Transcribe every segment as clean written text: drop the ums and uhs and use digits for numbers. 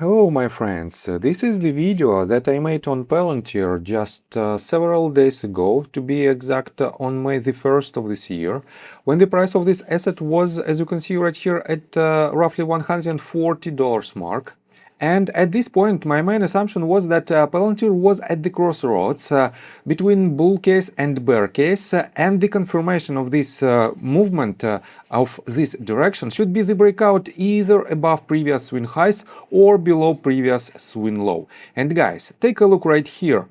Hello my friends, this is the video that I made on Palantir just several days ago, to be exact on May the 1st of this year, when the price of this asset was, as you can see right here, at roughly $140 mark. And at this point, my main assumption was that Palantir was at the crossroads between bull case and bear case, and the confirmation of this movement of this direction should be the breakout either above previous swing highs or below previous swing low. And guys, take a look right here.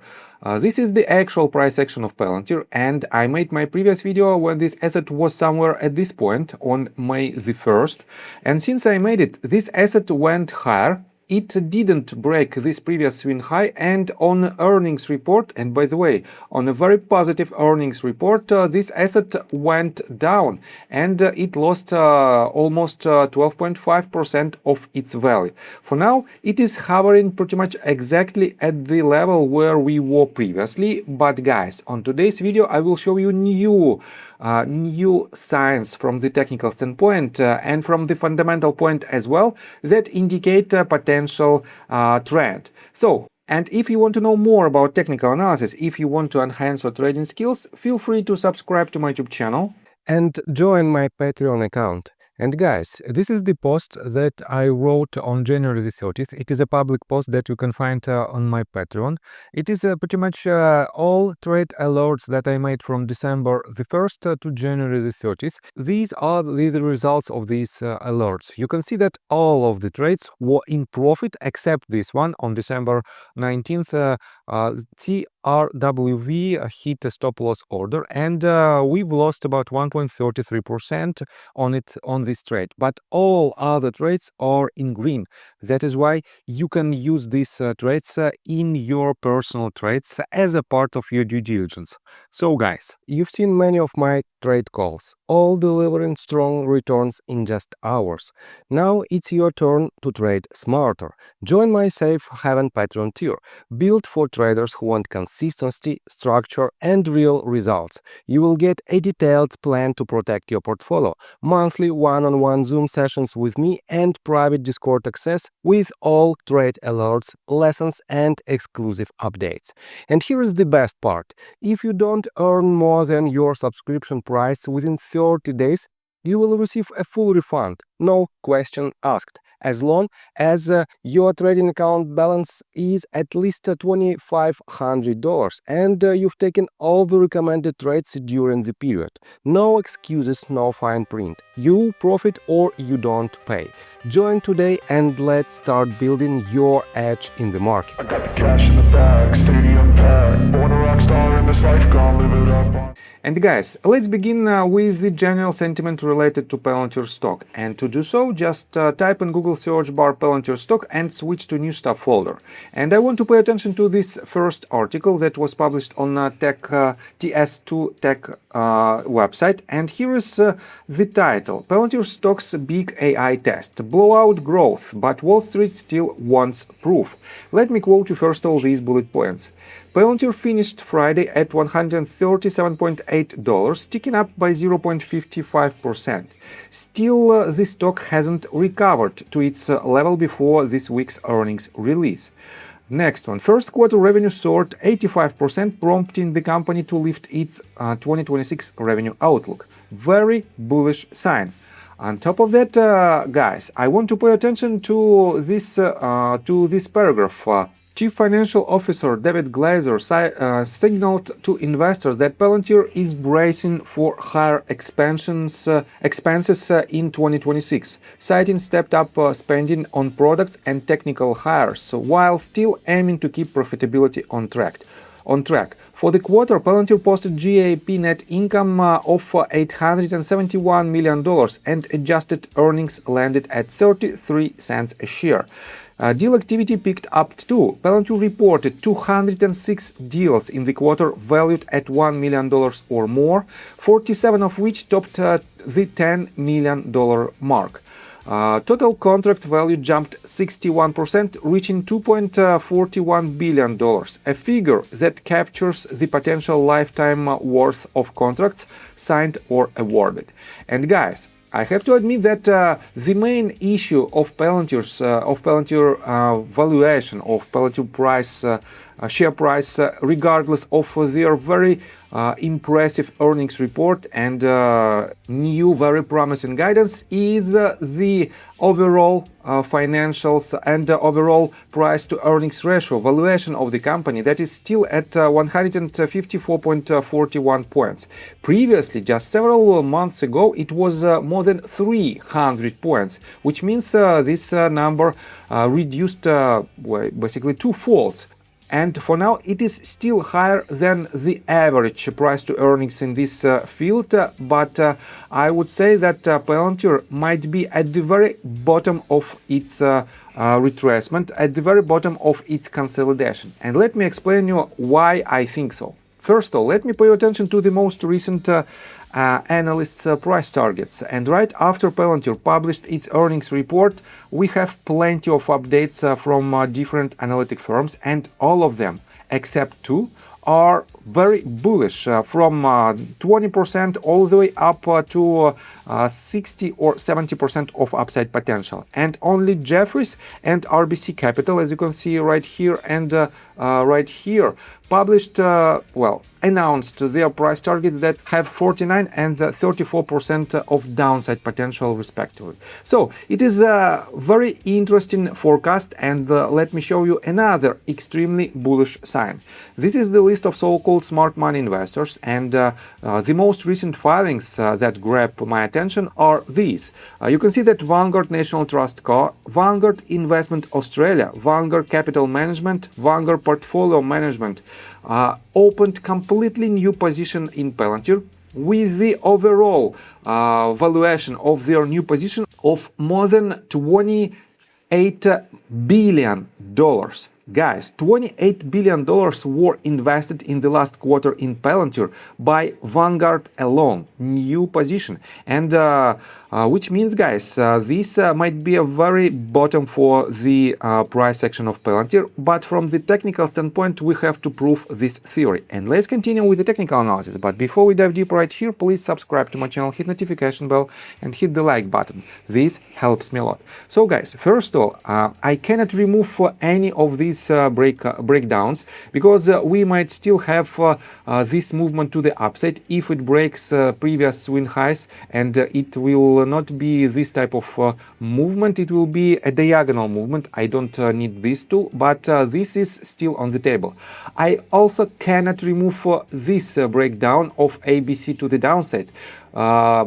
This is the actual price action of Palantir, and I made my previous video when this asset was somewhere at this point on May the 1st. And since I made it, this asset went higher. It didn't break this previous swing high, and on earnings report, and by the way, on a very positive earnings report, this asset went down and it lost almost 12.5% of its value. For now, it is hovering pretty much exactly at the level where we were previously. But guys, on today's video, I will show you new signs from the technical standpoint and from the fundamental point as well that indicate potential trend. So, and if you want to know more about technical analysis, if you want to enhance your trading skills, feel free to subscribe to my YouTube channel and join my Patreon account. And guys, this is the post that I wrote on January the 30th. It is a public post that you can find on my Patreon. It is pretty much all trade alerts that I made from December the 1st to January the 30th. These are the results of these alerts. You can see that all of the trades were in profit except this one on December 19th. TRWV hit a stop loss order, and we've lost about 1.33% on this trade, but all other trades are in green. That is why you can use these trades in your personal trades as a part of your due diligence. So guys, you've seen many of my trade calls, all delivering strong returns in just hours. Now it's your turn to trade smarter. Join my safe haven Patreon tier, built for traders who want consistency, structure, and real results. You will get a detailed plan to protect your portfolio, monthly one-on-one Zoom sessions with me, and private Discord access with all trade alerts, lessons, and exclusive updates. And here is the best part. If you don't earn more than your subscription price within 30 days, you will receive a full refund, no question asked, as long as your trading account balance is at least $2,500 and you've taken all the recommended trades during the period. No excuses, no fine print. You profit or you don't pay. Join today and let's start building your edge in the market. I got the cash in the bag, stadium packed, born a rock star in this life, gonna live it up. And guys, let's begin with the general sentiment related to Palantir stock. And to do so, just type in Google search bar Palantir stock and switch to new stuff folder. And I want to pay attention to this first article that was published on TS2 Tech website. And here is the title: Palantir stock's big AI test, blowout growth, but Wall Street still wants proof. Let me quote you first all these bullet points. Palantir finished Friday at $137.8, ticking up by 0.55%. Still, the stock hasn't recovered to its level before this week's earnings release. Next one, first quarter revenue soared 85%, prompting the company to lift its 2026 revenue outlook. Very bullish sign. On top of that, guys, I want to pay attention to this paragraph. Chief Financial Officer David Glazer signaled to investors that Palantir is bracing for higher expenses in 2026, citing stepped-up spending on products and technical hires, while still aiming to keep profitability on track. For the quarter, Palantir posted GAAP net income of $871 million and adjusted earnings landed at 33 cents a share. Deal activity picked up too. Palantir reported 206 deals in the quarter valued at $1 million or more, 47 of which topped the $10 million mark. Total contract value jumped 61%, reaching $2.41 billion, a figure that captures the potential lifetime worth of contracts signed or awarded. And guys, I have to admit that the main issue of Palantir valuation, of Palantir price, share price, regardless of their very impressive earnings report and new very promising guidance, is the overall financials and overall price to earnings ratio valuation of the company that is still at 154.41 points. Previously, just several months ago, it was more than 300 points, which means this number reduced basically twofold. And for now, it is still higher than the average price to earnings in this field, but I would say that Palantir might be at the very bottom of its retracement, at the very bottom of its consolidation. And let me explain you why I think so. First of all, let me pay attention to the most recent analysts' price targets. And right after Palantir published its earnings report, we have plenty of updates from different analytic firms, and all of them, except two, are very bullish, from 20% all the way up to 60 or 70% of upside potential. And only Jefferies and RBC Capital, as you can see right here and right here, published, announced their price targets that have 49 and 34% of downside potential respectively. So it is a very interesting forecast, and let me show you another extremely bullish sign. This is the list of so-called smart money investors, and the most recent filings that grab my attention are these. You can see that Vanguard National Trust Co., Vanguard Investment Australia, Vanguard Capital Management, Vanguard Portfolio Management opened completely new position in Palantir with the overall valuation of their new position of more than $28 billion. Guys, $28 billion were invested in the last quarter in Palantir by Vanguard alone, new position. And which means, guys, this might be a very bottom for the price action of Palantir, but from the technical standpoint, we have to prove this theory. And let's continue with the technical analysis. But before we dive deep right here, please subscribe to my channel, hit notification bell, and hit the like button. This helps me a lot. So, guys, first of all, I cannot remove any of these breakdowns, because we might still have this movement to the upside if it breaks previous swing highs, and it will not be this type of movement, it will be a diagonal movement. I don't need this tool, but this is still on the table. I also cannot remove this breakdown of ABC to the downside,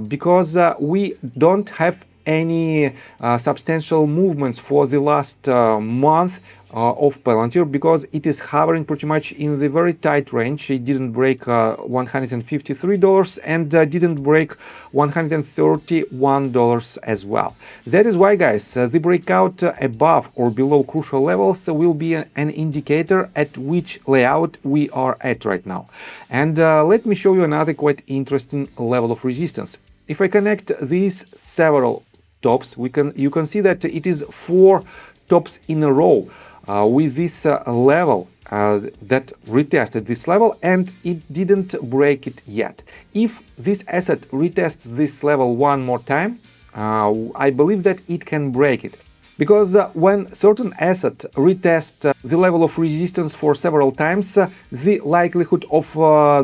because we don't have any substantial movements for the last month of Palantir, because it is hovering pretty much in the very tight range. It didn't break $153 and didn't break $131 as well. That is why, guys, the breakout above or below crucial levels will be an indicator at which layout we are at right now. And let me show you another quite interesting level of resistance. If I connect these several tops, you can see that it is 4 tops in a row with this level that retested this level, and it didn't break it yet. If this asset retests this level one more time, I believe that it can break it. Because when certain asset retests the level of resistance for several times, the likelihood of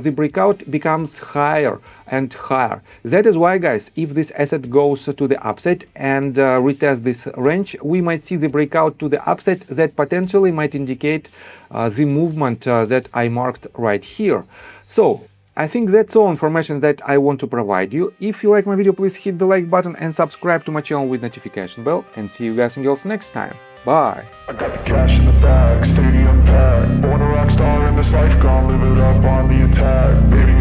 the breakout becomes higher and higher. That is why, guys, if this asset goes to the upside and retests this range, we might see the breakout to the upside that potentially might indicate the movement that I marked right here. So I think that's all information that I want to provide you. If you like my video, please hit the like button and subscribe to my channel with notification bell, and see you guys and girls next time. Bye! I got the cash in the bag, stadium packed. Born a rock star in this life, gone live it up on the attack. Baby,